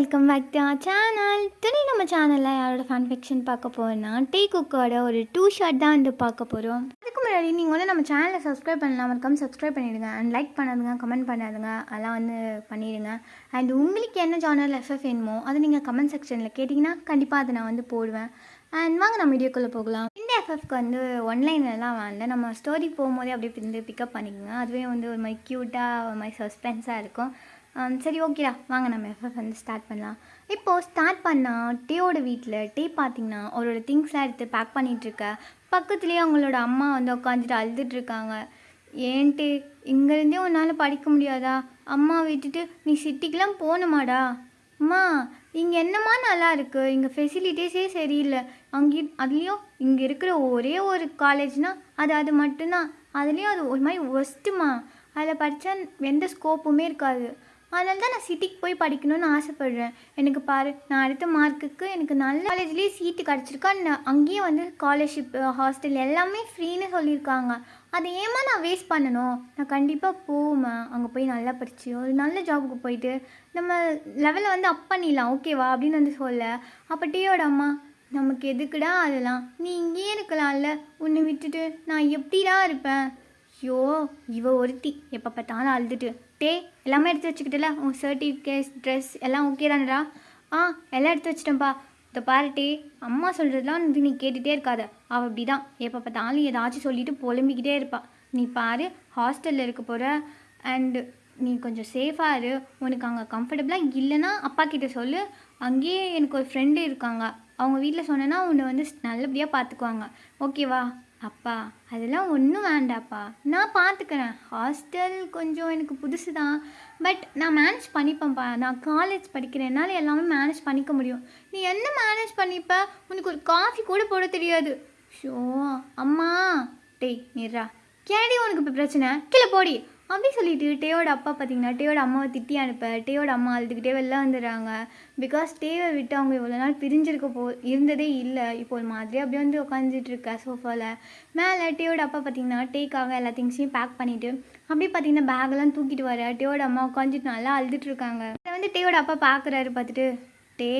Welcome back to our channel. Today நம்ம சேனலில் யாரோட ஃபேன் ஃபிக்ஷன் பார்க்க போகிறோம்னா டீ குக்கோட ஒரு 2 ஷார்ட் தான் வந்து பார்க்க போகிறோம். அதுக்கு முன்னாடி நீங்கள் வந்து நம்ம சேனலை சப்ஸ்கிரைப் பண்ணலாம், மறக்காம சப்ஸ்கிரைப் பண்ணிவிடுங்க. அண்ட் லைக் பண்ணாதுங்க, கமெண்ட் பண்ணாதுங்க, அதெல்லாம் வந்து பண்ணிடுங்க. அண்ட் உங்களுக்கு என்ன சேனல் எஃப்எஃப் வேணுமோ அதை நீங்கள் கமெண்ட் செக்ஷனில் கேட்டிங்கன்னா கண்டிப்பாக அதை நான் வந்து போடுவேன். அண்ட் வாங்க நம்ம வீடியோக்குள்ளே போகலாம். இந்த எஃப்எஃப்க்கு வந்து ஒன்லைன்லாம் வேண்டாம், நம்ம ஸ்டோரி போகும்போதே அப்படியே வந்து பிக்கப் பண்ணிக்கோங்க. அதுவே வந்து ஒரு மாதிரி க்யூட்டாக ஒரு மாதிரி சஸ்பென்ஸாக இருக்கும். சரி ஓகேடா, வாங்க நம்ம எஃப்எஃப் வந்து ஸ்டார்ட் பண்ணலாம். இப்போது ஸ்டார்ட் பண்ணால் டேயோட வீட்டில் டே பார்த்திங்கன்னா அவரோட திங்ஸ்லாம் எடுத்து பேக் பண்ணிகிட்ருக்க பக்கத்துலேயே அவங்களோட அம்மா வந்து உட்காந்துட்டு அழுதுட்ருக்காங்க. ஏன்ட்டு இங்கேருந்தே உன்னால் படிக்க முடியாதா? அம்மா விட்டுட்டு நீ சிட்டிக்கெலாம் போகணுமாடா? அம்மா இங்கே என்னம்மா நல்லா இருக்குது, இங்கே ஃபெசிலிட்டிஸே சரியில்லை. அதுலேயும் இங்கே இருக்கிற ஒரே ஒரு காலேஜ்னால் அது மட்டும்தான். அதுலேயும் அது ஒரு மாதிரி ஒஸ்ட்டுமா. அதில் படித்தா எந்த ஸ்கோப்புமே இருக்காது. அதனால தான் நான் சிட்டிக்கு போய் படிக்கணும்னு ஆசைப்பட்றேன். எனக்கு பாரு, நான் அடுத்த மார்க்குக்கு எனக்கு நல்ல காலேஜ்லேயே சீட்டு கிடச்சிருக்கா. அங்கேயே வந்து ஸ்காலர்ஷிப், ஹாஸ்டல் எல்லாமே ஃப்ரீன்னு சொல்லியிருக்காங்க. அதை ஏமா நான் வேஸ்ட் பண்ணணும்? நான் கண்டிப்பாக போவேன். அங்கே போய் நல்லா படித்து ஒரு நல்ல ஜாபுக்கு போயிட்டு நம்ம லெவலை வந்து அப் பண்ணிடலாம், ஓகேவா அப்படின்னு வந்து சொல்ல. அப்போ டீயோட அம்மா, நமக்கு எதுக்குடா அதெல்லாம், நீ இங்கேயே இருக்கலாம்ல, உன்னை விட்டுட்டு நான் எப்படிடா இருப்பேன்? ஐயோ இவ ஒருத்தி எப்போ பார்த்தாலும் அழுதுட்டு. டே எல்லாமே எடுத்து வச்சுக்கிட்டல, உன் சர்டிஃபிகேட்ஸ், ட்ரெஸ் எல்லாம் ஓகே தானடா? எல்லாம் எடுத்து வச்சிட்டேன்ப்பா. இதை பாரு டே, அம்மா சொல்கிறதுலாம் வந்து நீ கேட்டுகிட்டே இருக்காத. அவள் அப்படி தான் எப்போ பார்த்தாலும் ஏதாச்சும் சொல்லிவிட்டு புலம்பிக்கிட்டே இருப்பாள். நீ பாரு, ஹாஸ்டலில் இருக்க போகிற. அண்டு நீ கொஞ்சம் சேஃபாக இரு. உனக்கு அங்கே கம்ஃபர்டபுளாக இல்லைன்னா அப்பா கிட்டே சொல்லு. அங்கேயே எனக்கு ஒரு ஃப்ரெண்டு இருக்காங்க, அவங்க வீட்டில் சொன்னேன்னா உன்னை வந்து நல்லபடியாக பார்த்துக்குவாங்க, ஓகேவா? அப்பா அதெல்லாம் ஒன்றும் வேண்டாப்பா, நான் பார்த்துக்கிறேன். ஹாஸ்டல் கொஞ்சம் எனக்கு புதுசு தான், பட் நான் மேனேஜ் பண்ணிப்பேன்ப்பா. நான் காலேஜ் படிக்கிறேன்னால எல்லாமே மேனேஜ் பண்ணிக்க முடியும். நீ என்ன மேனேஜ் பண்ணிப்ப? உனக்கு ஒரு காஃபி கூட போட தெரியாது. ஷோ அம்மா. டேய் நிறா, கேடி உனக்கு இப்போ பிரச்சனை, கீழே போடி அப்படி சொல்லிட்டு டேயோட அப்பா பார்த்திங்கன்னா டேயோட அம்மாவை திட்டி அனுப்ப டேயோட அம்மா அழுதுகிட்டே வெளில வந்துடுறாங்க. பிகாஸ் டேவை விட்டு அவங்க இவ்வளோ நாள் இருந்ததே இல்லை. இப்போ ஒரு மாதிரி அப்படியே வந்து உட்காந்துட்டு இருக்கா சோஃபாவில். மேலே டேயோட அப்பா பார்த்திங்கன்னா டேக்காக எல்லா திங்ஸையும் பேக் பண்ணிவிட்டு அப்படியே பார்த்திங்கன்னா பேக்கெல்லாம் தூக்கிட்டு வர டேயோட அம்மா உட்காந்துட்டு நல்லா அழுதுட்டு இருக்காங்க. அதை வந்து டேயோட அப்பா பார்க்குறாரு. பார்த்துட்டு, டே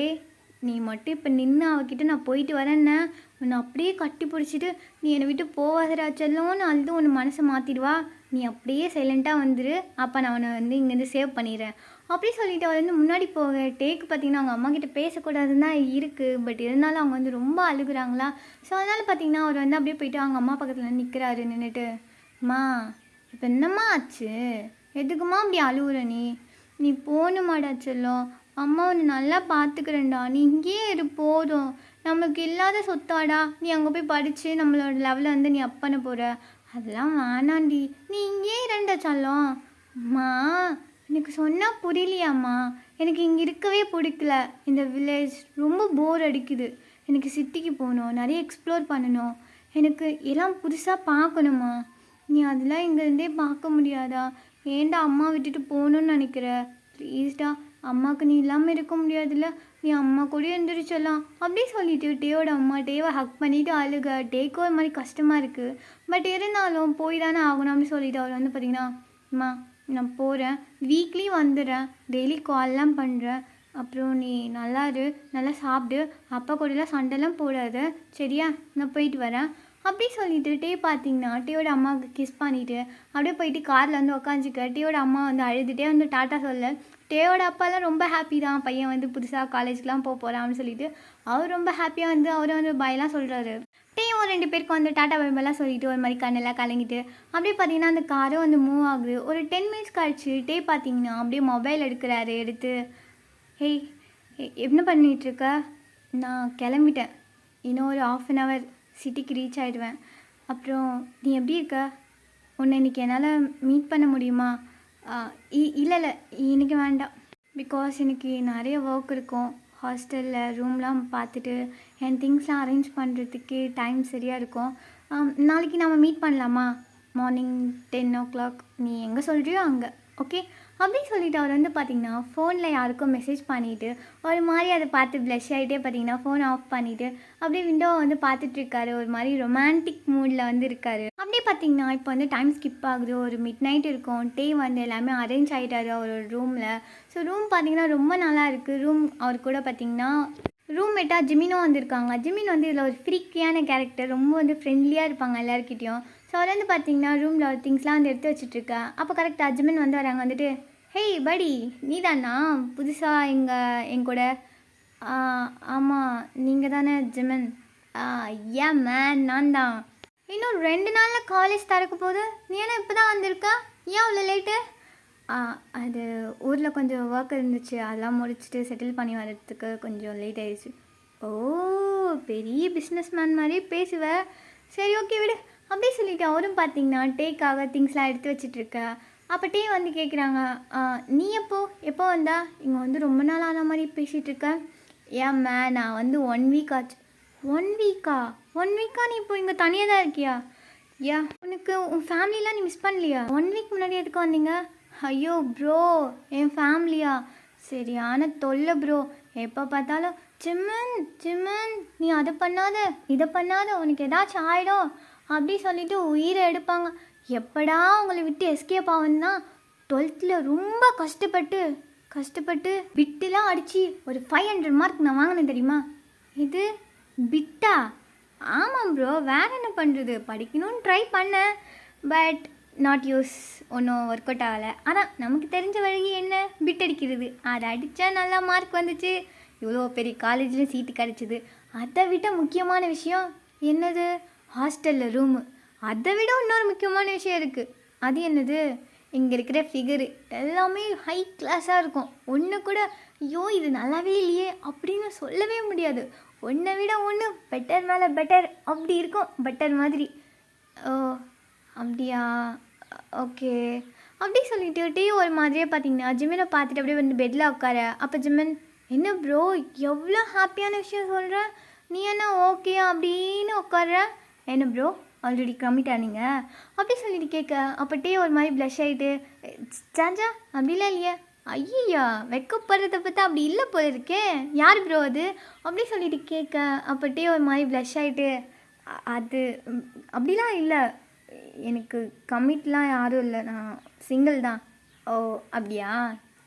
நீ மட்டும் இப்போ நின்று அவகிட்ட நான் போயிட்டு வரேன்னே, உன்னை அப்படியே கட்டி பிடிச்சிட்டு நீ என்னை விட்டு போவாதரா செல்லோன்னு அழுது உன்னை மனசை மாற்றிடுவா. நீ அப்படியே சைலண்ட்டாக வந்துடு, அப்போ நான் அவனை வந்து இங்கேருந்து சேவ் பண்ணிடுறேன் அப்படி சொல்லிவிட்டு அவர் வந்து முன்னாடி போக. டேக்கு பார்த்திங்கன்னா அவங்க அம்மா கிட்டே பேசக்கூடாதுன்னு தான் இருக்குது, பட் இருந்தாலும் அவங்க வந்து ரொம்ப அழுகுறாங்களா. ஸோ அதனால் பார்த்திங்கன்னா அவர் வந்து அப்படியே போயிட்டு அவங்க அம்மா பக்கத்தில் நிற்கிறாரு. நின்றுட்டு, அம்மா இப்போ என்னம்மா ஆச்சு? எதுக்குமா அப்படி அழுகுற? நீ போகணுமாடா செல்லம்? அம்மா உன்னை நல்லா பார்த்துக்கிறேன்டா, நீ இங்கேயே இரு போதும். நம்மளுக்கு இல்லாத சொத்தாடா நீ அங்கே போய் படித்து நம்மளோட லெவலில் வந்து நீ அப் பண்ண போகிற? அதெல்லாம் வேணாண்டி, நீ இங்கேயே இரண்டா செல்லம். அம்மா எனக்கு சொன்னால் புரியலையாம்மா, எனக்கு இங்கே இருக்கவே பிடிக்கல. இந்த வில்லேஜ் ரொம்ப போர் அடிக்குது. எனக்கு சிட்டிக்கு போகணும், நிறைய எக்ஸ்ப்ளோர் பண்ணணும், எனக்கு எல்லாம் புதுசாக பார்க்கணுமா. நீ அதெல்லாம் இங்கேருந்தே பார்க்க முடியாதா? ஏன்டா அம்மா விட்டுட்டு போகணுன்னு நினைக்கிற? ப்ளீஸ்டா, அம்மாவுக்கு நீ இல்லாமல் இருக்க முடியாதுல்ல, நீ அம்மா கூட எழுந்திரிச்சலாம் அப்படி சொல்லிட்டு டேயோட அம்மா டேவை ஹக் பண்ணிவிட்டு அழுக. டேக்கு ஒரு மாதிரி கஷ்டமாக இருக்குது, பட் இருந்தாலும் போய் தானே ஆகணும் அப்படின்னு சொல்லிட்டு அவர் வந்து பார்த்திங்கன்னா, அம்மா நான் போகிறேன், வீக்லி வந்துடுறேன், டெய்லி கால்லாம் பண்ணுறேன், அப்புறம் நீ நல்லா இரு, நல்லா சாப்பிடு, அப்பா கூடலாம் சண்டைலாம் போடாத, சரியா? நான் போயிட்டு வரேன் அப்படி சொல்லிட்டு டே பார்த்திங்கன்னா டேயோட அம்மாவுக்கு கிஸ் பண்ணிவிட்டு அப்படியே போயிட்டு காரில் வந்து உக்காந்துக்க. டேயோட அம்மா வந்து அழுதுகிட்டே வந்து டாட்டா சொல்ல. டேயோட அப்பாலாம் ரொம்ப ஹாப்பி தான், பையன் வந்து புதுசாக காலேஜ்க்கெலாம் போகிறான் அப்படின்னு சொல்லிட்டு அவர் ரொம்ப ஹாப்பியாக வந்து அவர் வந்து பாயெலாம் சொல்கிறாரு. டேயும் 2 பேருக்கு வந்து டாட்டா பைபெல்லாம் சொல்லிவிட்டு ஒரு மாதிரி கண்ணெல்லாம் கலங்கிட்டு அப்படியே பார்த்திங்கன்னா அந்த காரும் வந்து மூவ் ஆகுது. ஒரு 10 மினிட்ஸ் கழிச்சு டே பார்த்திங்கன்னா அப்படியே மொபைல் எடுக்கிறாரு. எடுத்து, ஹேய் என்ன பண்ணிகிட்ருக்க? நான் கிளம்பிட்டேன், இன்னும் ஒரு 1/2 hour சிட்டிக்கு ரீச் ஆகிடுவேன். அப்புறம் நீ எப்படி இருக்க? உன்னை இன்றைக்கி என்னால் மீட் பண்ண முடியுமா? இல்லை இன்றைக்கி வேண்டாம், பிகாஸ் எனக்கு நிறைய ஒர்க் இருக்கும். ஹாஸ்டலில் ரூம்லாம் பார்த்துட்டு என் திங்ஸ்லாம் அரேஞ்ச் பண்ணுறதுக்கு டைம் சரியாக இருக்கும். நாளைக்கு நம்ம மீட் பண்ணலாமா? மார்னிங் 10 o'clock நீ எங்கே சொல்கிறியோ அங்கே, ஓகே? அப்படின்னு சொல்லிட்டு அவர் வந்து பார்த்திங்கன்னா ஃபோனில் யாருக்கும் மெசேஜ் பண்ணிவிட்டு ஒரு மாதிரி அதை பார்த்து ப்ளஷ் ஆகிட்டே பார்த்திங்கன்னா ஃபோன் ஆஃப் பண்ணிவிட்டு அப்படியே விண்டோவை வந்து பார்த்துட்ருக்காரு. ஒரு மாதிரி ரொமான்டிக் மூடில் வந்து இருக்கார். அப்படியே பார்த்திங்கன்னா இப்போ வந்து டைம் ஸ்கிப் ஆகுது. ஒரு மிட் நைட் இருக்கும். டே வந்து எல்லாமே அரேஞ்ச் ஆகிட்டாரு அவரோட ரூமில். ஸோ ரூம் பார்த்திங்கன்னா ரொம்ப நல்லா இருக்குது. ரூம் அவர் கூட பார்த்திங்கன்னா ரூம்மேட்டாக ஜிமினும் வந்திருக்காங்க. ஜிமின் வந்து இதில் ஒரு ஃப்ரீக்கியான கேரக்டர். ரொம்ப வந்து ஃப்ரெண்ட்லியாக இருப்பாங்க எல்லாருக்கிட்டையும். ஸோ அவர் வந்து பார்த்திங்கன்னா ரூமில் ஒரு திங்ஸ்லாம் வந்து எடுத்து வச்சுட்ருக்கேன். அப்போ கரெக்டாக ஜிமின் வந்து வராங்க. வந்துட்டு ஹேய் படி நீ தானா புதுசாக என் கூட? ஆமாம் நீங்கள் தானே ஜிமின்? ஏன் மேன் நான் தான். இன்னும் 2 நாளில் காலேஜ் திறக்க போகுது. நீ என்ன இப்போ தான் வந்திருக்கா? ஏன் அவ்வளோ லேட்டு? அது ஊரில் கொஞ்சம் ஒர்க் இருந்துச்சு. அதெல்லாம் முடிச்சுட்டு செட்டில் பண்ணி வர்றதுக்கு கொஞ்சம் லேட் ஆயிடுச்சு. ஓ பெரிய பிஸ்னஸ் மேன் மாதிரி பேசுவேன். சரி ஓகே விடு. அப்படியே சொல்லிவிட்டு அவரும் பார்த்தீங்கன்னா டேக்காக திங்ஸ்லாம் எடுத்து வச்சிட்ருக்க. அப்போ டே வந்து கேட்குறாங்க, நீ எப்போ வந்தா? இங்கே வந்து ரொம்ப நாள் ஆன மாதிரி பேசிகிட்டு இருக்க. ஏம்மா நான் வந்து 1 வீக் ஆச்சு. 1 வீக்கா? 1 வீக்கா நீ இப்போ இங்கே தனியாக தான் இருக்கியா? உனக்கு உன் ஃபேமிலிலாம் நீ மிஸ் பண்ணலையா? 1 வீக் முன்னாடி எதுக்கு வந்தீங்க? ஐயோ ப்ரோ என் ஃபேமிலியா? சரியான தொல்லை ப்ரோ. எப்போ பார்த்தாலும் ஜிம்மன் நீ அதை பண்ணாத இதை பண்ணாத உனக்கு ஏதாச்சும் ஆகிடும் அப்படி சொல்லிட்டு உயிரை எடுப்பாங்க. எப்படா உங்களை விட்டு எஸ்கேப் ஆகுன்னா 12th ரொம்ப கஷ்டப்பட்டு பிட்டுலாம் அடித்து ஒரு 500 மார்க் நான் வாங்கினேன் தெரியுமா? இது பிட்டா? ஆமாம் ப்ரோ, வேறு என்ன பண்ணுறது, படிக்கணும்னு ட்ரை பண்ணேன். பட் நாட் யூஸ், ஒன்றும் ஒர்க் அவுட் ஆகலை. ஆனால் நமக்கு தெரிஞ்ச வழி என்ன, பிட் அடிக்கிறது. அதை அடித்தா நல்லா மார்க் வந்துச்சு. இவ்வளோ பெரிய காலேஜில் சீட்டு கிடச்சிது. அதை விட முக்கியமான விஷயம் என்னது? ஹாஸ்டலில் ரூமு. அதை விட இன்னொரு முக்கியமான விஷயம் இருக்குது. அது என்னது? இங்கே இருக்கிற ஃபிகரு எல்லாமே ஹை கிளாஸாக இருக்கும். ஒன்று கூட ஐயோ இது நல்லாவே இல்லையே அப்படின்னு சொல்லவே முடியாது. ஒன்றை விட ஒன்று பெட்டர் மேலே பெட்டர் அப்படி இருக்கும். பெட்டர் மாதிரி. ஓ அப்படியா, ஓகே. அப்படி சொல்லிட்டு டீ ஒரு மாதிரியே பார்த்தீங்கன்னா ஜிமினை பார்த்துட்டு அப்படியே வந்து பெட்டில் உட்கார. அப்போ ஜிமின், என்ன ப்ரோ எவ்வளோ ஹாப்பியான விஷயம் சொல்கிற, நீ என்ன ஓகே அப்படின்னு உட்கார? என்ன ப்ரோ ஆல்ரெடி கம்மிட் ஆனீங்க அப்படி சொல்லிட்டு கேட்க. அப்போ டீ ஒரு மாதிரி ப்ளஷ் ஆகிட்டு, சாஞ்சா அப்படிலாம் இல்லையா? ஐயா வெக்கப்படுறத பற்றி அப்படி இல்லை போல இருக்கே, யார் ப்ரோ அது அப்படி சொல்லிட்டு கேட்க. அப்போ டீ ஒரு மாதிரி ப்ளஷ் ஆகிட்டு, அது அப்படிலாம் இல்லை, எனக்கு கமிட்லாம் யாரும் இல்லை, நான் சிங்கிள் தான். ஓ அப்படியா,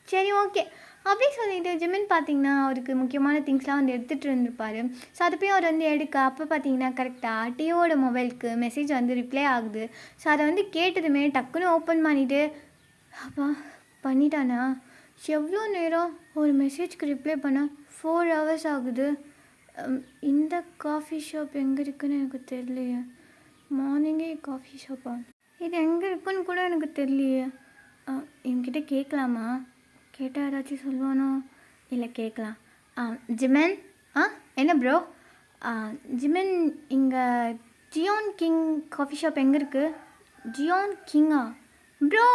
சரி ஓகே அப்படி சொல்லிட்டு ஜிமின் பார்த்தீங்கன்னா அவருக்கு முக்கியமான திங்ஸ்லாம் வந்து எடுத்துகிட்டு இருந்திருப்பார். ஸோ அதை போய் அவர் வந்து எடுக்க. அப்போ பார்த்தீங்கன்னா கரெக்டாக டியோட மொபைலுக்கு மெசேஜ் வந்து ரிப்ளை ஆகுது. ஸோ அதை வந்து கேட்டதுமே டக்குன்னு ஓப்பன் பண்ணிவிட்டு, அப்பா பண்ணிட்டானா, எவ்வளோ நேரம் ஒரு மெசேஜ்க்கு ரிப்ளை பண்ண? 4 hours ஆகுது. இந்த காஃபி ஷாப் எங்கே இருக்குதுன்னு எனக்கு தெரியலையே. மார்னிங்கே காஃபி ஷாப்பா? இது எங்கே இருக்குன்னு கூட எனக்கு தெரியலையே. என்கிட்ட கேட்கலாமா? கேட்டால் ஏதாச்சும் சொல்லுவானோ? இல்லை கேட்கலாம். ஜிமின், என்ன ப்ரோ? ஜிமின், இங்கே ஜியோன் கிங் காஃபி ஷாப் எங்கே இருக்குது? ஜியோன் கிங்கா? ப்ரோ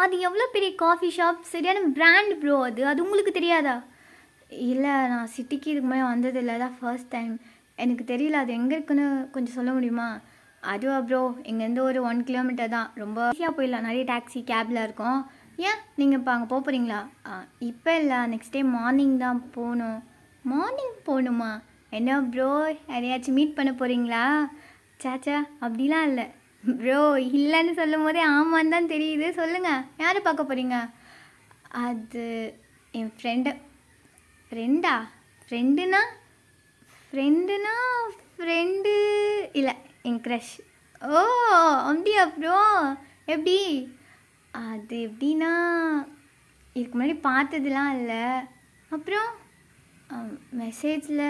அது எவ்வளோ பெரிய காஃபி ஷாப், சரியான பிராண்ட் ப்ரோ. அது உங்களுக்கு தெரியாதா? இல்லை, நான் சிட்டிக்கு இதுக்கு முன்னாடி வந்ததில்லை, அதான் ஃபர்ஸ்ட் டைம். எனக்கு தெரியல, அது எங்கே இருக்குன்னு கொஞ்சம் சொல்ல முடியுமா? அதுவா ப்ரோ, இங்கேருந்து ஒரு 1 kilometer தான், ரொம்ப ஈஸியாக போயிடலாம். நிறைய டாக்ஸி கேபில் இருக்கும். ஏன் நீங்கள் இப்போ அங்கே போக போகிறீங்களா? இப்போ இல்லை, நெக்ஸ்ட் டே மார்னிங் தான் போகணும். மார்னிங் போகணுமா? என்ன ப்ரோ யாரையாச்சும் மீட் பண்ண போகிறீங்களா? சாச்சா அப்படிலாம் இல்லை ப்ரோ. இல்லைன்னு சொல்லும் போதே ஆமான்னு தான் தெரியுது. சொல்லுங்கள், யாரை பார்க்க போகிறீங்க? அது என் ஃப்ரெண்டா? ஃப்ரெண்டுனா ஃப்ரெண்டு இல்லை, என் க்ரஷ். ஓ அப்படியா ப்ரோ, எப்படி? அது எப்படின்னா இதுக்கு முன்னாடி பார்த்ததுலாம் இல்லை. அப்புறம் மெசேஜில்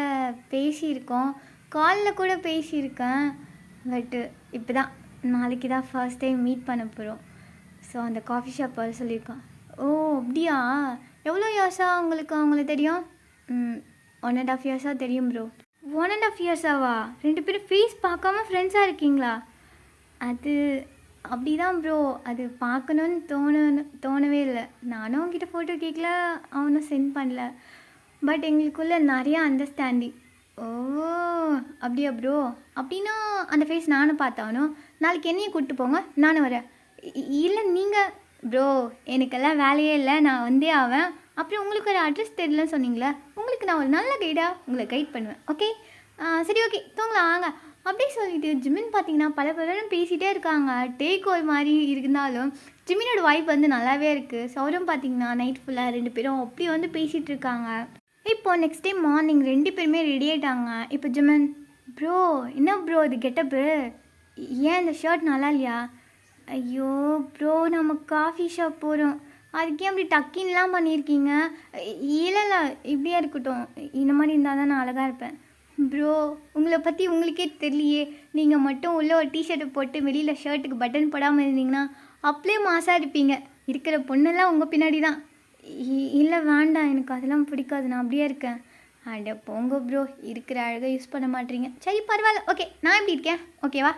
பேசியிருக்கோம், காலில் கூட பேசியிருக்கேன். பட்டு இப்போ தான் நாளைக்கு தான் ஃபர்ஸ்ட் டைம் மீட் பண்ண போகிறோம். ஸோ அந்த காஃபி ஷாப் வர சொல்லியிருக்கான். ஓ அப்படியா, எவ்வளோ இயர்ஸாக அவங்கள தெரியும்? 1.5 yearsஸாக தெரியும் ப்ரோ. 1.5 yearsஸாவா? 2 பேரும் ஃபேஸ் பார்க்காம ஃப்ரெண்ட்ஸாக இருக்கீங்களா? அது அப்படி தான் ப்ரோ, அது பார்க்கணுன்னு தோணவே இல்லை. நானும் அவங்ககிட்ட ஃபோட்டோ கேட்கல, அவனும் சென்ட் பண்ணல. பட் எங்களுக்குள்ளே நிறையா அண்டர்ஸ்டாண்டிங். ஓ அப்படியா ப்ரோ? அப்படின்னா அந்த ஃபேஸ் நானும் பார்த்தானோ. நாளைக்கு என்னையும் கூப்பிட்டு போங்க, நானும் வரேன். இல்லை நீங்கள் ப்ரோ எனக்கெல்லாம் வேலையே இல்லை, நான் வந்தே ஆவேன். அப்புறம் உங்களுக்கு ஒரு அட்ரஸ் தெரியலன்னு சொன்னீங்களே, உங்களுக்கு நான் ஒரு நல்ல கைடாக உங்களை கைட் பண்ணுவேன். ஓகே சரி ஓகே தூங்கலாம் வாங்க அப்படியே சொல்லிட்டு ஜிமின் பார்த்தீங்கன்னா பல பேரும் பேசிகிட்டே இருக்காங்க. டேக் ஒரு மாதிரி இருந்தாலும் ஜிமினோட வைப் வந்து நல்லாவே இருக்குது. சௌரம் பார்த்தீங்கன்னா நைட் ஃபுல்லாக 2 பேரும் அப்படி வந்து பேசிகிட்டு இருக்காங்க. இப்போ நெக்ஸ்ட் டே மார்னிங் 2 பேருமே ரெடி ஆகிட்டாங்க. இப்போ ஜிமின் ப்ரோ என்ன ப்ரோ இது கெட்டப்பு, ஏன் இந்த ஷர்ட் நல்லா இல்லையா? ஐயோ ப்ரோ நம்ம காஃபி ஷாப் போகிறோம், அதுக்கே அப்படி டக்கின்லாம் பண்ணியிருக்கீங்க. இல்லை இல்லை இப்படியே இருக்கட்டும், இந்த மாதிரி இருந்தால் தான் நான் அழகாக இருப்பேன். ப்ரோ உங்களை பற்றி உங்களுக்கே தெரியலையே, நீங்கள் மட்டும் உள்ள ஒரு டிஷர்ட்டை போட்டு வெளியில் ஷர்ட்டுக்கு பட்டன் போடாமல் இருந்தீங்கன்னா அப்படியே மாசாக இருப்பீங்க. இருக்கிற பொண்ணெல்லாம் உங்கள் பின்னாடி தான். இல்லை வேண்டாம், எனக்கு அதெல்லாம் பிடிக்காது, நான் அப்படியே இருக்கேன். அட போங்க ப்ரோ, இருக்கிற அழகாக யூஸ் பண்ண மாட்டீங்க. சரி பரவாயில்ல, ஓகே நான் எப்படி இருக்கேன் ஓகேவா?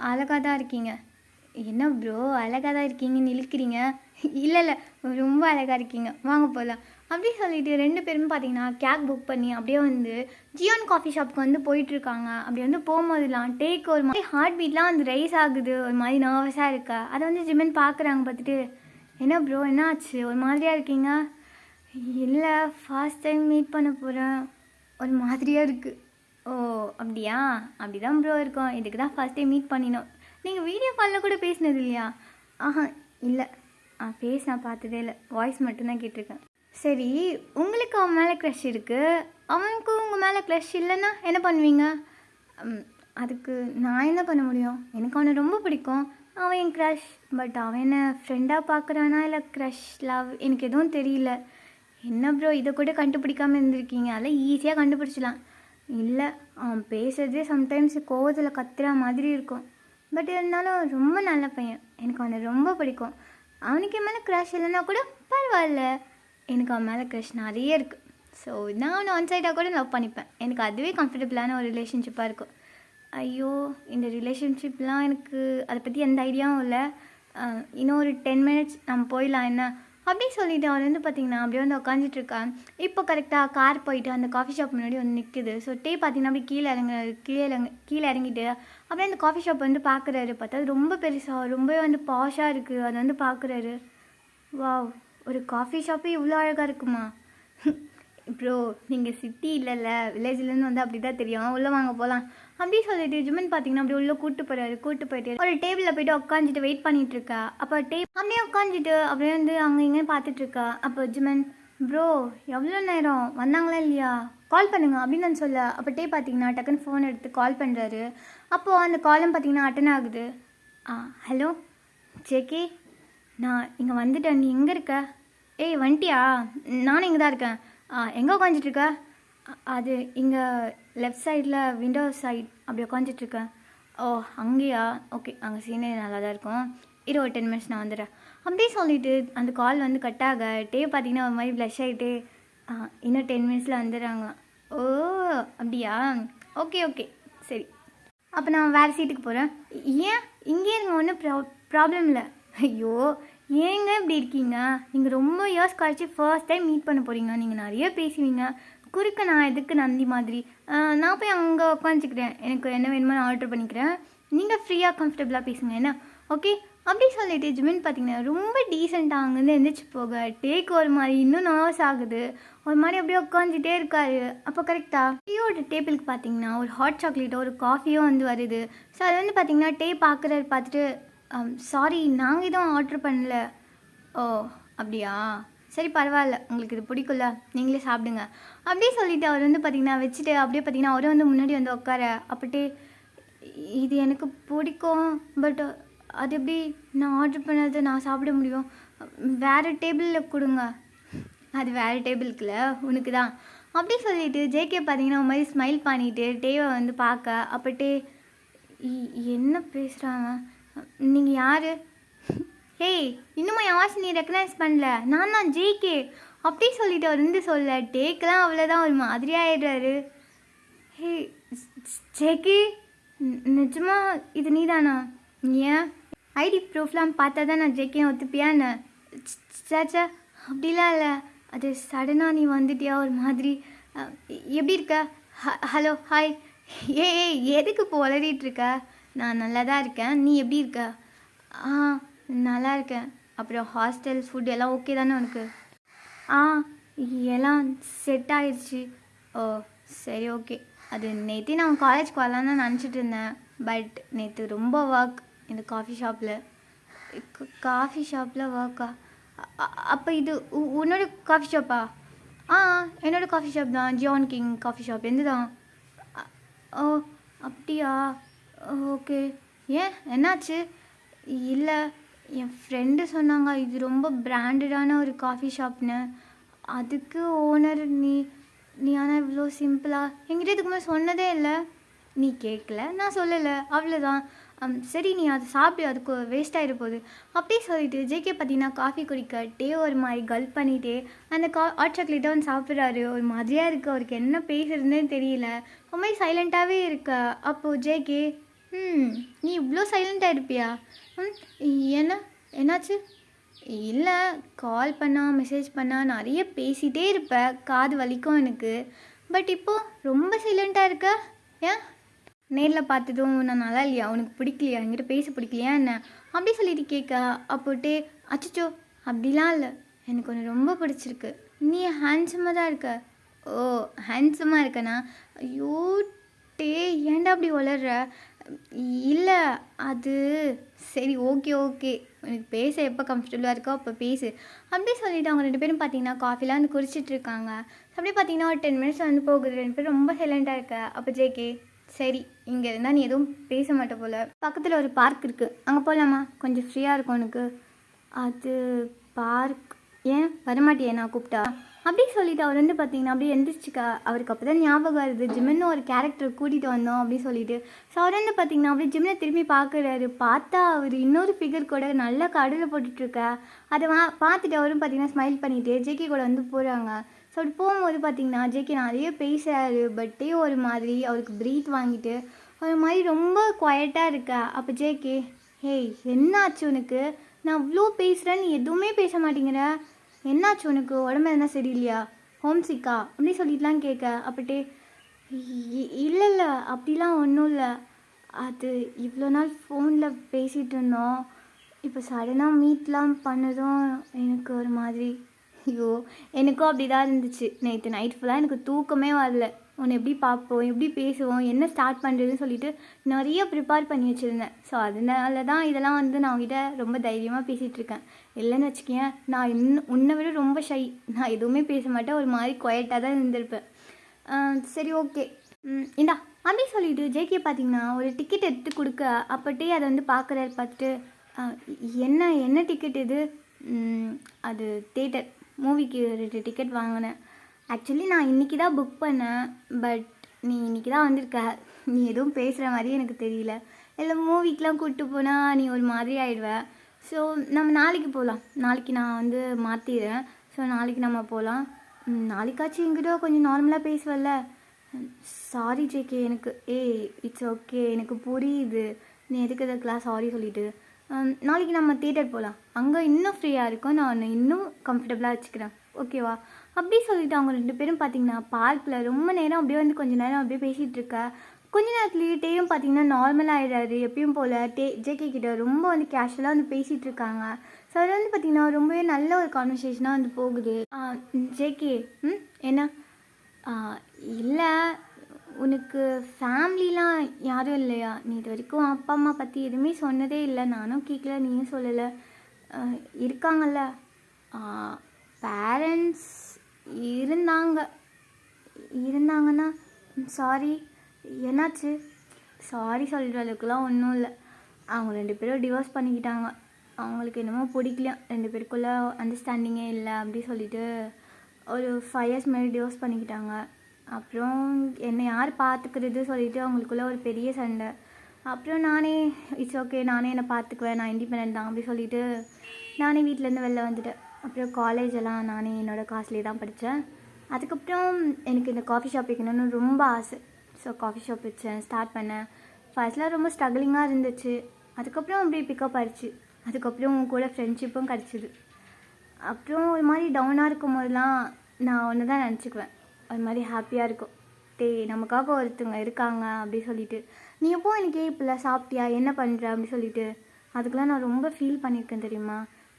அழகாக தான் இருக்கீங்க. என்ன ப்ரோ அழகாக தான் இருக்கீங்கன்னு இழுக்கிறீங்க? இல்லை இல்லை ரொம்ப அழகாக இருக்கீங்க, வாங்க போகலாம் அப்படி சொல்லிட்டு 2 பேரும் பார்த்தீங்கன்னா கேப் புக் பண்ணி அப்படியே வந்து ஜியான் காஃபி ஷாப்புக்கு வந்து போயிட்டுருக்காங்க. அப்படி வந்து போகும்போதுலாம் டேக் ஒரு மாதிரி ஹார்ட் பீட்லாம் வந்து ரைஸ் ஆகுது, ஒரு மாதிரி நர்வஸாக இருக்கா. அதை வந்து ஜிமின் பார்க்குறாங்க. பார்த்துட்டு என்ன ப்ரோ என்ன ஆச்சு, ஒரு மாதிரியாக இருக்கீங்க? இல்லை ஃபர்ஸ்ட் டைம் மீட் பண்ண போகிறேன், ஒரு மாதிரியாக இருக்குது. ஓ அப்படியா, அப்படி தான் ப்ரோ இருக்கும், இதுக்கு தான் ஃபர்ஸ்ட் டைம் மீட் பண்ணினோம். நீங்கள் வீடியோ காலில் கூட பேசினது இல்லையா? இல்லை நான் பார்த்ததே இல்லை, வாய்ஸ் மட்டும்தான் கேட்டிருக்கேன். சரி உங்களுக்கு அவன் மேலே க்ரஷ் இருக்குது, அவனுக்கு உங்கள் மேலே க்ரஷ் இல்லைன்னா என்ன பண்ணுவீங்க? அதுக்கு நான் என்ன பண்ண முடியும், எனக்கு அவனை ரொம்ப பிடிக்கும், அவன் என் க்ரஷ். பட் அவன் என்ன ஃப்ரெண்டாக பார்க்குறானா இல்லை க்ரஷ் லவ் எனக்கு எதுவும் தெரியல. என்ன ப்ரோ இதை கூட கண்டுபிடிக்காமல் இருந்திருக்கீங்க, அதெல்லாம் ஈஸியாக கண்டுபிடிச்சலாம். இல்லை அவன் பேசுகிறதே சம்டைம்ஸ் கோவத்தில் கத்துற மாதிரி இருக்கும். பட் இருந்தாலும் ரொம்ப நல்ல பையன், எனக்கு அவனை ரொம்ப பிடிக்கும். அவனுக்கு என் மேலே க்ரஷ் இல்லைன்னா கூட பரவாயில்ல, எனக்கு அவன் மேலே க்ரஷ் நிறைய இருக்குது. ஸோ நான் அவனை ஒன் சைடாக கூட லவ் பண்ணிப்பேன், எனக்கு அதுவே கம்ஃபர்டபுளான ஒரு ரிலேஷன்ஷிப்பாக இருக்கும். ஐயோ இந்த ரிலேஷன்ஷிப்லாம் எனக்கு அதை பற்றி எந்த ஐடியாவும் இல்லை. இன்னும் ஒரு 10 மினிட்ஸ் நம்ம போயிடலாம் என்ன அப்படி சொல்லிவிட்டு அவர் வந்து பார்த்திங்கன்னா அப்படியே வந்து உட்காந்துட்ருக்கான். இப்போ கரெக்டாக கார் போயிட்டு அந்த காஃபி ஷாப் முன்னாடி வந்து நிற்குது. ஸோ டே பார்த்திங்கன்னா அப்படி கீழே இறங்கிட்டு அப்படியே அந்த காஃபி ஷாப் வந்து பார்க்குறாரு. பார்த்தா அது ரொம்ப பெருசாக ரொம்பவே வந்து பாஷாக இருக்குது. அதை வந்து பார்க்குறாரு. வாவ் ஒரு காஃபி ஷாப்பே இவ்வளோ அழகாக இருக்குமா? ப்ரோ நீங்கள் சிட்டி இல்லைல்ல, வில்லேஜ்லேருந்து வந்து அப்படி தான் தெரியும், உள்ளே வாங்க போகலாம் அப்படி சொல்லிட்டு ஜிமன் பார்த்தீங்கன்னா அப்படி உள்ளே கூப்பிட்டு போயிட்டு ஒரு டேபிளில் போய்ட்டு உட்காந்துட்டு வெயிட் பண்ணிகிட்ருக்கா. அப்போ அப்படியே உட்காந்துட்டு அப்படியே வந்து அங்கே இங்கேயும் பார்த்துட்ருக்கா. அப்போ ஜிமன் ப்ரோ எவ்வளோ நேரம் வந்தாங்களா இல்லையா, கால் பண்ணுங்க அப்படின்னு நான் சொல்ல. அப்போ பார்த்தீங்கன்னா டக்குன்னு ஃபோன் எடுத்து கால் பண்ணுறாரு. அப்போது அந்த காலும் பார்த்தீங்கன்னா அட்டன் ஆகுது. ஹலோ ஜேகே, நான் இங்கே வந்துட்டேன், நீ எங்கே இருக்க? ஏய் வந்துட்டியா? நானும் இங்கே தான் இருக்கேன். எங்கே உட்காந்துட்ருக்க? அது இங்கே லெஃப்ட் சைடில் விண்டோ சைட் அப்படி உட்காந்துட்ருக்கேன். ஓ அங்கேயா, ஓகே அங்கே சீனரி நல்லா தான் இருக்கும், இரு ஒரு 10 மினிட்ஸ் நான் வந்துடுறேன் அப்படியே சொல்லிவிட்டு அந்த கால் வந்து கட்டாக பார்த்தீங்கன்னா ஒரு மாதிரி ப்ளஷ் ஆகிட்டு இன்னும் 10 மினிட்ஸில் வந்துடுறாங்க. ஓ அப்படியா, ஓகே ஓகே சரி, அப்போ நான் வேறு சீட்டுக்கு போகிறேன். ஏன் இங்கே இருங்க, ஒன்றும் ப்ராப்ளம் இல்லை. ஐயோ ஏங்க இப்படி இருக்கீங்க, நீங்கள் ரொம்ப இயர்ஸ் கழிச்சு ஃபர்ஸ்ட் டைம் மீட் பண்ண போகிறீங்க, நீங்கள் நிறைய பேசுவீங்க, குறுக்க நான் எதுக்கு நந்தி மாதிரி? நான் போய் அங்கே உட்காந்துக்கிறேன், எனக்கு என்ன வேணுமோ நான் ஆர்டர் பண்ணிக்கிறேன், நீங்கள் ஃப்ரீயாக கம்ஃபர்டபுளாக பேசுங்க என்ன, ஓகே அப்படி சொல்லிட்டு ஜிமின் பார்த்தீங்கன்னா ரொம்ப டீசெண்டாக அங்கேருந்து எழுந்திரிச்சு போக டேக் ஒரு மாதிரி இன்னும் நர்வஸ் ஆகுது. ஒரு மாதிரி அப்படியே உட்காந்துட்டே இருக்காரு. அப்போ கரெக்டாக டீயோட டேபிளுக்கு பார்த்தீங்கன்னா ஒரு ஹாட் சாக்லேட்டோ ஒரு காஃபியோ வந்து வருது. ஸோ அது வந்து பார்த்தீங்கன்னா டே பார்க்குறாரு. பார்த்துட்டு சாரி நாங்கள் எதுவும் ஆர்டர் பண்ணல. ஓ அப்படியா, சரி பரவாயில்ல, உங்களுக்கு இது பிடிக்கும்ல, நீங்களே சாப்பிடுங்க அப்படியே சொல்லிவிட்டு அவர் வந்து பார்த்திங்கன்னா வச்சுட்டு அப்படியே பார்த்திங்கன்னா அவரே வந்து முன்னாடி வந்து உட்கார. அப்பட்டே இது எனக்கு பிடிக்கும், பட் அது எப்படி நான் ஆர்டர் பண்ணது நான் சாப்பிட முடியும், வேறு டேபிளில் கொடுங்க. அது வேறு டேபிளுக்குல உனக்கு தான் அப்படி சொல்லிவிட்டு ஜேகே பார்த்தீங்கன்னா ஒரு மாதிரி ஸ்மைல் பண்ணிவிட்டு டேவை வந்து பார்க்க. அப்பட்டே என்ன பேசுகிறாங்க, நீங்கள் யார்? ஹேய் இன்னுமா என் வாசி நீ ரெக்கக்னைஸ் பண்ணல, நான் தான் ஜேகே அப்படி சொல்லிட்டு அவர் வந்து சொல்ல. டேக்கெலாம் அவ்வளோதான் ஒரு மாதிரி ஆகிடுறாரு. ஹே ஜேகே நிஜமா இது நீ தானா? ஏன் ஐடி ப்ரூஃப்லாம் பார்த்தா தான் நான் ஜேகே ஒத்துப்பியான்னு? சேச்சா அப்படிலாம் இல்லை, அது சடனாக நீ வந்துட்டியா ஒரு மாதிரி. எப்படி இருக்க? Hello hi. எதுக்கு இப்போ வளரிட்டுருக்க? நான் நல்லா தான் இருக்கேன், நீ எப்படி இருக்க? நல்லா இருக்கேன். அப்புறம் ஹாஸ்டல் ஃபுட் எல்லாம் ஓகே தானே உனக்கு? ஆ, எல்லாம் செட் ஆயிடுச்சு. ஓ, சரி, ஓகே. அது நேற்று நான் காலேஜ்க்கு வரலான்னு தான் நினச்சிட்டு இருந்தேன். பட் நேற்று ரொம்ப ஒர்க் இந்த காஃபி ஷாப்பில். காஃபி ஷாப்பில் ஒர்க்கா? அப்போ இது உன்னோட காஃபி ஷாப்பா? ஆ, என்னோட காஃபி ஷாப் தான், ஜான் கிங் காஃபி ஷாப். எந்த தான்? ஓ, அப்படியா? ஓகே. ஏன், என்னாச்சு? இல்லை, என் ஃப்ரெண்டு சொன்னாங்க இது ரொம்ப பிராண்டடான ஒரு காஃபி ஷாப்னு. அதுக்கு ஓனர் நீ நீ ஆனால் இவ்வளோ சிம்பிளாக என்கிட்ட இதுக்கு மேலே சொன்னதே இல்லை. நீ கேட்கல, நான் சொல்லலை, அவ்வளோதான். சரி, நீ அதை சாப்பிடு, அதுக்கு வேஸ்ட் ஆகிட போகுது. அப்படியே சொல்லிட்டு ஜேகே பார்த்தீங்கன்னா காஃபி குடிக்கட்டே ஒரு மாதிரி கல்ப் பண்ணிகிட்டே அந்த ஹாட் சாக்லேட்டை வந்து சாப்பிட்றாரு. ஒரு மாதிரியாக இருக்குது, அவருக்கு என்ன பேசுறதுன்னே தெரியல. ஒரு மாதிரி சைலண்ட்டாகவே இருக்க. அப்போது ஜேகே, நீ இவ்வளோ சைலண்ட்டாக இருப்பியா? என்னாச்சு? இல்லை, கால் பண்ணால் மெசேஜ் பண்ணால் நிறைய பேசிகிட்டே இருப்பேன், காது வலிக்கும் எனக்கு. பட் இப்போது ரொம்ப சைலண்ட்டாக இருக்க. ஏன், நேரில் பார்த்ததும் நான் நல்லா இல்லையா, உனக்கு பிடிக்கலையா, என்கிட்ட பேச பிடிக்கலையா என்ன அப்படி சொல்லிட்டு கேட்க. அப்போட்டே அச்சச்சோ அப்படிலாம் இல்லை, எனக்கு ஒன்று ரொம்ப பிடிச்சிருக்கு, நீ ஹேண்ட்ஸமாக தான் இருக்க. ஓ, ஹேண்ட்ஸமாக இருக்கண்ணா? ஐயோ டே, ஏன்டா அப்படி வளர்ற? இல்லை, அது சரி, ஓகே ஓகே, எனக்கு பேச எப்போ கம்ஃபர்டபுளாக இருக்கோ அப்போ பேசு அப்படியே சொல்லிவிட்டு அவங்க 2 பேரும் பார்த்தீங்கன்னா காஃபிலாம் வந்து குடிச்சிட்ருக்காங்க. அப்படியே பார்த்தீங்கன்னா ஒரு 10 மினிட்ஸ் வந்து போகுது. 2 பேரும் ரொம்ப சைலண்ட்டாக இருக்க. அப்போ ஜேகே, சரி, இங்கே இருந்தால் நீ எதுவும் பேச மாட்டே போல், பக்கத்தில் ஒரு பார்க் இருக்குது, அங்கே போகலாமா? கொஞ்சம் ஃப்ரீயாக இருக்கும் உனக்கு. அது பார்க்? ஏன் வரமாட்டியே நான் கூப்பிட்டா? அப்படி சொல்லிவிட்டு அவர் வந்து பார்த்தீங்கன்னா அப்படியே எந்திரிச்சிக்கா. அவருக்கு அப்போ தான் ஞாபகம் வருது, ஜிம்னு ஒரு கேரக்டர் கூட்டிகிட்டு வந்தோம் அப்படின்னு சொல்லிட்டு. ஸோ அவர் வந்து பார்த்தீங்கன்னா அப்படியே ஜிம்மில் திரும்பி பார்க்குறாரு. பார்த்தா அவர் இன்னொரு ஃபிகர் கூட நல்லா கடலில் போட்டுட்ருக்கா. அதை பார்த்துட்டு அவரும் பார்த்தீங்கன்னா ஸ்மைல் பண்ணிவிட்டு ஜேகே கூட வந்து போகிறாங்க. ஸோ அப்படி போகும்போது பார்த்தீங்கன்னா ஜேகே நிறைய பேசுகிறாரு. பட்டே ஒரு மாதிரி அவருக்கு ப்ரீத் வாங்கிட்டு ஒரு மாதிரி ரொம்ப குவைட்டாக இருக்கா. அப்போ ஜேகே, ஹேய் என்னாச்சு உனக்கு? நான் அவ்வளோ பேசுகிறேன், நீ எதுவுமே பேச மாட்டேங்கிற, என்னாச்சு உனக்கு? உடம்பு எதுனா சரியில்லையா? ஹோம் சிக்கா அப்படி சொல்லிட்டுலாம் கேட்க. அப்பட்டே, இல்லை இல்லை, அப்படிலாம் ஒன்றும் இல்லை, அது இவ்வளோ நாள் ஃபோனில் பேசிகிட்டு இருந்தோம், இப்போ சடனாக மீட்லாம் பண்ணதும் எனக்கு ஒரு மாதிரி. ஐயோ, எனக்கும் அப்படி தான் இருந்துச்சு. நேற்று நைட் ஃபுல்லாக எனக்கு தூக்கமே வரல. உன்னை எப்படி பார்ப்போம், எப்படி பேசுவோம், என்ன ஸ்டார்ட் பண்ணுறதுன்னு சொல்லிட்டு நிறைய ப்ரிப்பேர் பண்ணி வச்சுருந்தேன். ஸோ அதனால தான் இதெல்லாம் வந்து நான் உங்ககிட்ட ரொம்ப தைரியமாக பேசிகிட்ருக்கேன். இல்லைன்னு வச்சுக்கேன், நான் உன்னை விட ரொம்ப ஷை, நான் எதுவுமே பேச மாட்டேன், ஒரு மாதிரி குவைட்டாக தான் இருந்திருப்பேன். சரி, ஓகே, இந்தா அப்படி சொல்லிவிட்டு ஜேகே பார்த்தீங்கன்னா ஒரு டிக்கெட் எடுத்து கொடுக்க. அப்பட்டே அதை வந்து பார்க்குறாரு. பார்த்துட்டு, என்ன டிக்கெட் இது? அது தேட்டர் மூவிக்கு 2 டிக்கெட் வாங்கினேன். ஆக்சுவலி நான் இன்றைக்கி தான் புக் பண்ணேன். பட் நீ இன்றைக்கி தான் வந்திருக்க, நீ எதுவும் பேசுகிற மாதிரியே எனக்கு தெரியல. இல்லை, மூவிக்கெலாம் கூப்பிட்டு போனால் நீ ஒரு மாதிரி ஆகிடுவ. ஸோ நம்ம நாளைக்கு போகலாம். நாளைக்கு நான் வந்து மாற்றிடுறேன். ஸோ நாளைக்கு நம்ம போகலாம். நாளைக்காச்சும் என்கிட்ட கொஞ்சம் நார்மலாக பேசுவல்ல? சாரி ஜேகே, எனக்கு இட்ஸ் ஓகே, எனக்கு புரியுது நீ எதுக்கு இதுக்கெலாம் சாரி சொல்லிவிட்டு. நாளைக்கு நம்ம தியேட்டர் போகலாம், அங்கே இன்னும் ஃப்ரீயாக இருக்கும், நான் உன்னை இன்னும் கம்ஃபர்டபுளாக வச்சுக்கிறேன், ஓகேவா? அப்படி சொல்லிவிட்டு அவங்க 2 பேரும் பார்த்தீங்கன்னா பார்க்கில் ரொம்ப நேரம் அப்படியே வந்து கொஞ்சம் நேரம் அப்படியே பேசிகிட்டு இருக்கா. கொஞ்ச நேரத்துலேயே டேயும் பார்த்தீங்கன்னா நார்மலாக ஆகிடாரு. எப்பயும் போல் ஜேகே கிட்ட ரொம்ப வந்து கேஷுவலாக வந்து பேசிகிட்டு இருக்காங்க. ஸோ அது வந்து பார்த்திங்கன்னா ரொம்பவே நல்ல ஒரு கான்வர்சேஷனாக வந்து போகுது. ஜேகே, என்ன? இல்லை, உனக்கு ஃபேமிலிலாம் யாரும் இல்லையா? நீ இது வரைக்கும் அப்பா அம்மா பற்றி எதுவுமே சொன்னதே இல்லை, நானும் கேட்கல, நீயும் சொல்லலை. இருக்காங்கல்ல, பேரண்ட்ஸ் இருந்தாங்கன்னா சாரி, என்னாச்சு? சாரி சொல்கிற அளவுக்குலாம் ஒன்றும் இல்லை. அவங்க 2 பேரும் டிவோர்ஸ் பண்ணிக்கிட்டாங்க. அவங்களுக்கு என்னமோ பிடிக்கலையா, 2 பேருக்குள்ளே அண்டர்ஸ்டாண்டிங்கே இல்லை அப்படி சொல்லிட்டு ஒரு 5 இயர்ஸ் முன்னாடி டிவோர்ஸ் பண்ணிக்கிட்டாங்க. அப்புறம் என்னை யார் பார்த்துக்கிறது சொல்லிவிட்டு அவங்களுக்குள்ளே ஒரு பெரிய சண்டை. அப்புறம் நானே இட்ஸ் ஓகே, நானே என்னை பார்த்துக்குவேன், நான் இண்டிபெண்டன்ட் தான் அப்படி சொல்லிவிட்டு நானே வீட்டிலேருந்து வெளில வந்துட்டேன். அப்புறம் காலேஜெல்லாம் நானே என்னோடய காசுலேயே தான் படித்தேன். அதுக்கப்புறம் எனக்கு இந்த காஃபி ஷாப் வைக்கணும்னு ரொம்ப ஆசை. ஸோ காஃபி ஷாப் வச்சேன், ஸ்டார்ட் பண்ணேன். ஃபர்ஸ்ட்லாம் ரொம்ப ஸ்ட்ரகிளிங்காக இருந்துச்சு. அதுக்கப்புறம் அப்படியே பிக்கப் ஆகிடுச்சு. அதுக்கப்புறம் உன் கூட ஃப்ரெண்ட்ஷிப்பும் கிடச்சிது. அப்புறம் ஒரு மாதிரி டவுனாக இருக்கும் போதெல்லாம் நான் ஒன்று தான் நினச்சிக்குவேன், ஒரு மாதிரி ஹாப்பியாக இருக்கும். நமக்காக ஒருத்தவங்க இருக்காங்க அப்படி சொல்லிட்டு. நீ எப்போ எனக்கு இப்போலாம் சாப்பிட்டியா, என்ன பண்ணுற அப்படி சொல்லிட்டு அதுக்கெலாம் நான் ரொம்ப ஃபீல் பண்ணியிருக்கேன் தெரியுமா.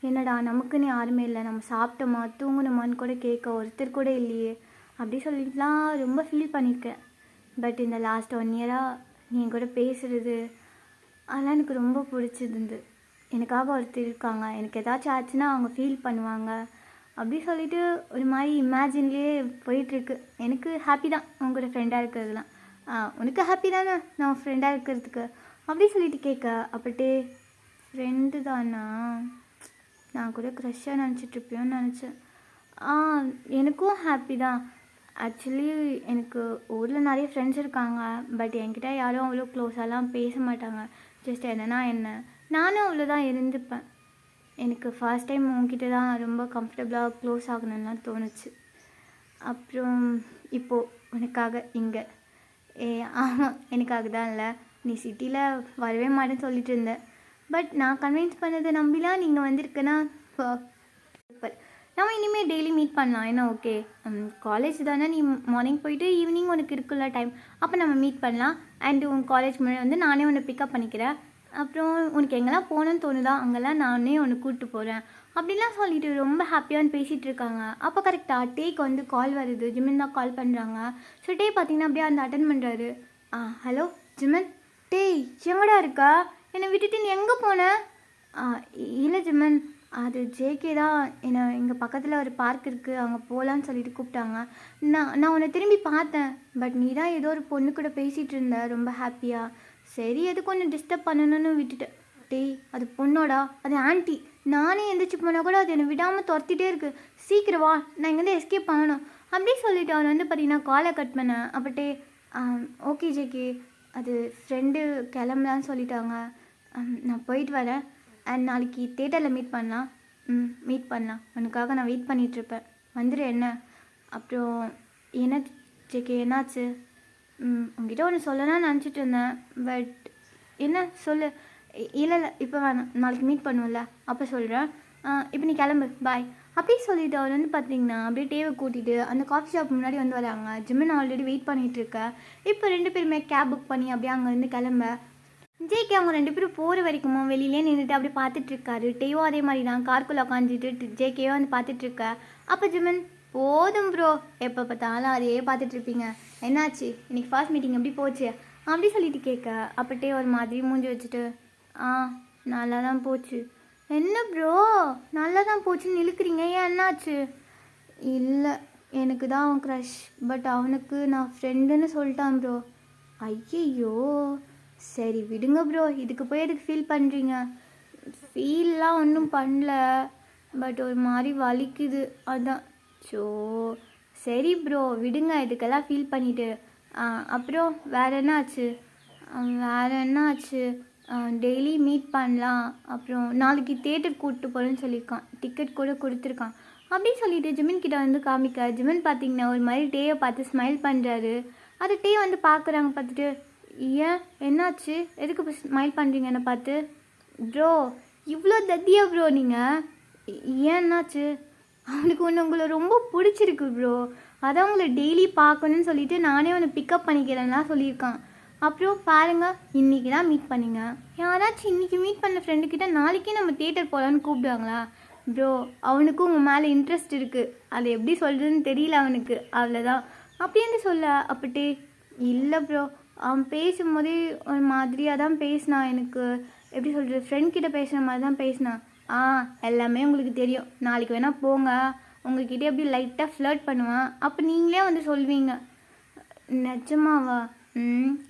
என்னடா நமக்குன்னு யாருமே இல்லை, நம்ம சாப்பிட்டோமா தூங்கணுமான்னு கூட கேட்க ஒருத்தர் கூட இல்லையே அப்படி சொல்லிட்டுலாம் ரொம்ப ஃபீல் பண்ணியிருக்கேன். பட் இந்த லாஸ்ட் 1 இயராக நீ என் கூட பேசுகிறது அதெல்லாம் எனக்கு ரொம்ப பிடிச்சிருந்து. எனக்காக ஒருத்தர் இருக்காங்க, எனக்கு ஏதாச்சும் ஆச்சுன்னா அவங்க ஃபீல் பண்ணுவாங்க அப்படி சொல்லிட்டு ஒரு மாதிரி இமேஜின்லேயே போயிட்டுருக்கு. எனக்கு ஹாப்பி தான் அவங்க கூட ஃப்ரெண்டாக இருக்கிறதுலாம். உனக்கு ஹாப்பி தானே நான் ஃப்ரெண்டாக இருக்கிறதுக்கு அப்படி சொல்லிட்டு கேட்க, அப்படியே ஃப்ரெண்டு தானா, நான் கூட க்ரஷ்ஷாக நினச்சிட்ருப்பியோன்னு நினச்சேன். எனக்கும் ஹாப்பி தான். ஆக்சுவலி எனக்கு ஊரில் நிறைய ஃப்ரெண்ட்ஸ் இருக்காங்க, பட் என்கிட்ட யாரும் அவ்வளோ க்ளோஸாலாம் பேச மாட்டாங்க. ஜஸ்ட் என்னன்னா என்ன, நானும் அவ்வளோதான் இருந்துப்பேன். எனக்கு ஃபர்ஸ்ட் டைம் உங்ககிட்ட தான் ரொம்ப கம்ஃபர்டபுளாக க்ளோஸ் ஆகணும்லாம் தோணுச்சு. அப்புறம் இப்போது உனக்காக இங்கே ஆமாம் எனக்காக தான் இல்லை, நீ சிட்டியில் வரவே மாட்டேன்னு சொல்லிட்டு இருந்தேன். பட் நான் கன்வின்ஸ் பண்ணதை நம்பிலாம் நீங்கள் வந்திருக்கேன்னா சூப்பர். நம்ம இனிமேல் டெய்லி மீட் பண்ணலாம் என்ன, ஓகே? காலேஜ் தானே, நீ மார்னிங் போயிட்டு ஈவினிங் உனக்கு இருக்குல்ல டைம், அப்போ நம்ம மீட் பண்ணலாம். அண்டு உன் காலேஜ் முன்னாடி வந்து நானே உன்னை பிக்கப் பண்ணிக்கிறேன். அப்புறம் உனக்கு எங்கெல்லாம் போகணுன்னு தோணுதா அங்கெல்லாம் நானே உன்னை கூப்பிட்டு போகிறேன் அப்படிலாம் சொல்லிட்டு ரொம்ப ஹாப்பியான்னு பேசிகிட்டு இருக்காங்க. அப்போ கரெக்டாக டேக்கு வந்து கால் வருது, ஜிமின் தான் கால் பண்ணுறாங்க. ஸோ டே பார்த்தீங்கன்னா அப்படியே அந்த அட்டன் பண்ணுறாரு. ஹலோ ஜிமன், டேய் எங்கடா இருக்கா, என்னை விட்டுட்டு நீ எங்கே போன? இல்லை ஜிமன், அது ஜேகே தான் என்னை எங்கள் பக்கத்தில் ஒரு பார்க் இருக்குது அங்கே போகலான்னு சொல்லிட்டு கூப்பிட்டாங்க. நான் உன்னை திரும்பி பார்த்தேன், பட் நீ தான் ஏதோ ஒரு பொண்ணு கூட பேசிகிட்டு இருந்த ரொம்ப ஹாப்பியாக. சரி எதுக்கு ஒன்று டிஸ்டர்ப் பண்ணணும்னு விட்டுட்டேன். டேய் அது பொண்ணோடா, அது ஆன்ட்டி. நானே எந்திரிச்சு போனால் கூட அது என்னை விடாமல் துரத்திட்டே இருக்குது. சீக்கிரம் வா, நான் இங்கேருந்து எஸ்கேப் பண்ணணும் அப்படி சொல்லிவிட்டு அவர் வந்து பார்த்தீங்கன்னா காலை கட் பண்ணேன். அப்பட்டே ஓகே ஜேகே, அது ஃப்ரெண்டு கிளம்பலான்னு சொல்லிட்டாங்க, நான் போயிட்டு வரேன். அண்ட் நாளைக்கு தேட்டரில் மீட் பண்ணலாம். மீட் பண்ணலாம், உனக்காக நான் வெயிட் பண்ணிகிட்ருப்பேன், வந்துடு என்ன. அப்புறம் என்ன ஜேகே என்னாச்சு? உங்ககிட்ட ஒன்று சொல்லலாம்னு நினச்சிட்டு இருந்தேன், பட் என்ன சொல்லு. இல்லை இப்போ வேணாம், நாளைக்கு மீட் பண்ணுவோம்ல அப்போ சொல்கிறேன். இப்போ நீ கிளம்பு, பாய் அப்படியே சொல்லிவிட்டு அவர் வந்து பார்த்தீங்கன்னா அப்படியே டேவை கூட்டிகிட்டு அந்த காஃபி ஷாப் முன்னாடி வந்து வராங்க. ஜிம்மின் ஆல்ரெடி வெயிட் பண்ணிகிட்டு இருக்க. இப்போ 2 பேருமே கேப் புக் பண்ணி அப்படியே அங்கேருந்து கிளம்ப. ஜேகே அவங்க 2 பேரும் போகிற வரைக்குமோ வெளியிலே நின்றுட்டு அப்படியே பார்த்துட்ருக்காரு. டேவோ அதே மாதிரி தான் கார்க்குள்ளே உட்காந்துட்டு ஜேகேவோ வந்து பார்த்துட்ருக்க. அப்போ ஜிமின், போதும் ப்ரோ, எப்போ பார்த்தாலும் அதையே பார்த்துட்ருப்பீங்க, என்னாச்சு இன்னைக்கு ஃபர்ஸ்ட் மீட்டிங் எப்படி போச்சு அப்படி சொல்லிட்டு கேட்க. அப்பட்டே ஒரு மாதிரி மூஞ்சி வச்சுட்டு நல்லா தான் போச்சு. என்ன ப்ரோ நல்லா தான் போச்சுன்னு இழுக்கிறீங்க, ஏன் என்னாச்சு? இல்லை எனக்கு தான் அவன் க்ரஷ், பட் அவனுக்கு நான் ஃப்ரெண்டுன்னு சொல்லிட்டான் ப்ரோ. ஐயையோ, சரி விடுங்க ப்ரோ, இதுக்கு போய் எதுக்கு ஃபீல் பண்ணுறீங்க? ஃபீல்லாம் ஒன்றும் பண்ணல, பட் ஒரு மாதிரி வலிக்குது அதான். ஸோ சரி ப்ரோ விடுங்க, இதுக்கெல்லாம் ஃபீல் பண்ணிவிட்டு. அப்புறம் வேறு என்ன ஆச்சு? டெய்லி மீட் பண்ணலாம், அப்புறம் நாளைக்கு தேட்டர் கூப்பிட்டு போகிறேன்னு சொல்லியிருக்கான், டிக்கெட் கூட கொடுத்துருக்கான் அப்படின்னு சொல்லிட்டு ஜிமின் கிட்ட வந்து காமிக்க. ஜிமின் பார்த்தீங்கன்னா ஒரு மாதிரி டேயை பார்த்து ஸ்மைல் பண்ணுறாரு. அது டே வந்து பார்க்குறாங்க. பார்த்துட்டு ஏன் என்னாச்சு, எதுக்கு ஸ்மைல் பண்ணுறீங்க என்னை பார்த்து? ப்ரோ இவ்வளோ தத்தியா ப்ரோ நீங்கள், ஏன் என்னாச்சு? அவனுக்கு உங்களை ரொம்ப பிடிச்சிருக்கு ப்ரோ, அதான் உங்களை டெய்லி பார்க்கணுன்னு சொல்லிட்டு நானே உன்னை பிக்கப் பண்ணிக்கிறேன்னா சொல்லியிருக்கான். அப்புறம் பாருங்கள், இன்றைக்கி தான் மீட் பண்ணிங்க. யாராச்சும் இன்றைக்கி மீட் பண்ண ஃப்ரெண்டுக்கிட்ட நாளைக்கே நம்ம தியேட்டர் போகலான்னு கூப்பிடுவாங்களா? ப்ரோ அவனுக்கும் உங்கள் மேலே இன்ட்ரெஸ்ட் இருக்குது, அதை எப்படி சொல்கிறதுன்னு தெரியல அவனுக்கு, அவ்வளோதான் அப்படின்னு சொல்ல. அப்பட்டே இல்லை ப்ரோ, அவன் பேசும்போதே ஒரு மாதிரியாக தான் பேசினான், எனக்கு எப்படி சொல்கிறது, ஃப்ரெண்ட்கிட்ட பேசுகிற மாதிரி தான் பேசினான். எல்லாமே உங்களுக்கு தெரியும், நாளைக்கு வேணால் போங்க, உங்கள்கிட்ட எப்படி லைட்டாக ஃப்ளர்ட் பண்ணுவான், அப்போ நீங்களே வந்து சொல்வீங்க. நிஜமாவா?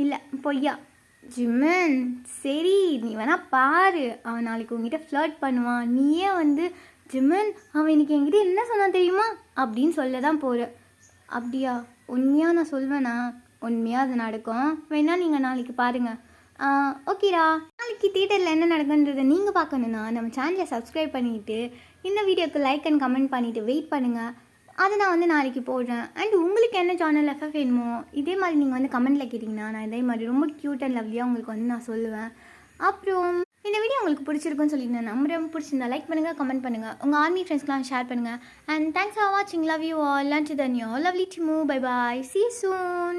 இல்லை பொய்யா? ஜிமின் சரி நீ வேணால் பாரு, அவன் நாளைக்கு உங்ககிட்ட ஃப்ளர்ட் பண்ணுவான், நீயே வந்து ஜிமின் அவன் இன்னைக்கு என்கிட்ட என்ன சொன்னான் தெரியுமா அப்படின்னு சொல்ல தான் போகிற. அப்படியா? உண்மையாக நான் சொல்வேண்ணா, உண்மையாக அது நடக்கும், வேணா நீங்கள் நாளைக்கு பாருங்கள். ஓகேடா, நாளைக்கு தியேட்டரில் என்ன நடக்குன்றதை நீங்கள் பார்க்கணுன்னா நம்ம சேனலை சப்ஸ்கிரைப் பண்ணிவிட்டு இந்த வீடியோக்கு லைக் அண்ட் கமெண்ட் பண்ணிவிட்டு வெயிட் பண்ணுங்கள், அதை நான் வந்து நாளைக்கு போடுறேன். அண்ட் உங்களுக்கு என்ன சேனல் எஃப்எஃப் வேணுமோ இதே மாதிரி நீங்கள் வந்து கமெண்ட்டில் கேட்டிங்கன்னா நான் இதே மாதிரி ரொம்ப க்யூட் அண்ட் லவ்லியாக உங்களுக்கு வந்து நான் சொல்லுவேன். அப்புறம் இந்த வீடியோ உங்களுக்கு பிடிச்சிருக்குன்னு சொல்லிட்டு நான் நம்புறேன். பிடிச்சிருந்தா லைக் பண்ணுங்கள், கமெண்ட் பண்ணுங்கள், உங்கள் ஆர்மி ஃப்ரெண்ட்ஸ்க்கெலாம் ஷேர் பண்ணுங்கள். அண்ட் தேங்க்ஸ் ஃபார் வாட்சிங், love you all, lunch than you lovely டிமு, bye bye, see you soon.